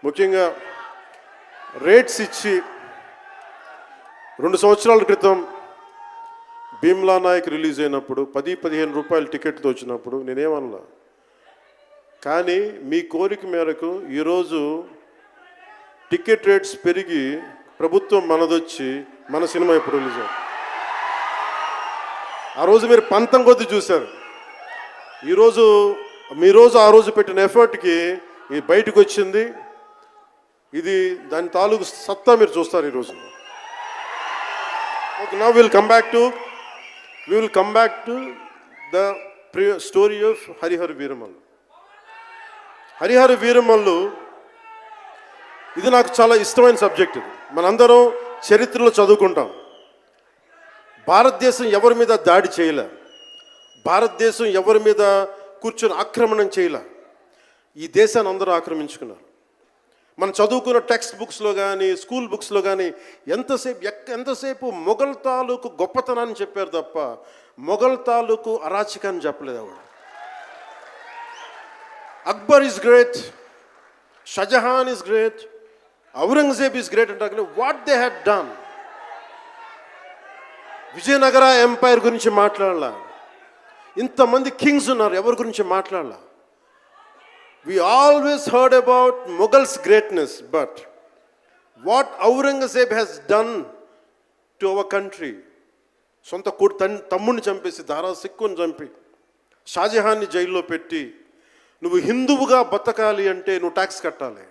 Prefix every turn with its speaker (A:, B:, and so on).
A: ముఖ్యంగా రేట్స్ ఇచ్చి 2 సంవత్సరాల క్రితం భీమ్లా నాయక్ రిలీజ్ అయినప్పుడు 10-15 రూపాయల టికెట్తో వచ్చినప్పుడు నేనేమన్నా, కానీ మీ కోరిక మేరకు ఈరోజు టికెట్ రేట్స్ పెరిగి ప్రభుత్వం మనదొచ్చి మన సినిమా ఇప్పుడు రిలీజ్ అయ్యింది. ఆ రోజు మీరు పంతం కొద్ది చూశారు. ఈరోజు ఆ రోజు పెట్టిన ఎఫర్ట్కి ఇది బయటకు వచ్చింది. ఇది దాని తాలూకు సత్తా మీరు చూస్తారు ఈరోజు. Okay, now will come back to the story of Harihara Veeramallu. Harihara Veeramallu ఇది నాకు చాలా ఇష్టమైన సబ్జెక్ట్. ఇది మనందరం చరిత్రలో చదువుకుంటాం. భారతదేశం ఎవరి మీద దాడి చేయలే, భారతదేశం ఎవరి మీద కూర్చొని ఆక్రమణం చేయలే. ఈ దేశాన్ని అందరూ ఆక్రమించుకున్నారు. మనం చదువుకున్న టెక్స్ట్ బుక్స్లో కానీ స్కూల్ బుక్స్లో కానీ ఎంతసేపు మొఘల్ తాలూకు గొప్పతనాన్ని చెప్పారు తప్ప మొఘల్ తాలూకు అరాచకాన్ని చెప్పలేదు ఆవిడ. Akbar is great, Shahjahan is great, Aurangzeb is great అంటే what they had done. Vijayanagara empire గురించి మాట్లాడాల, ఇంతమంది కింగ్స్ ఉన్నారు, ఎవరి గురించి మాట్లాడాల. We always heard about Mughals' greatness, but what Aurangzeb has done to our country, సొంత తమ్ముడిని చంపేసి దారా సిక్కుని చంపి షాజహాన్ని జైల్లో పెట్టి నువ్వు హిందువుగా బతకాలి అంటే నువ్వు ట్యాక్స్ కట్టాలి,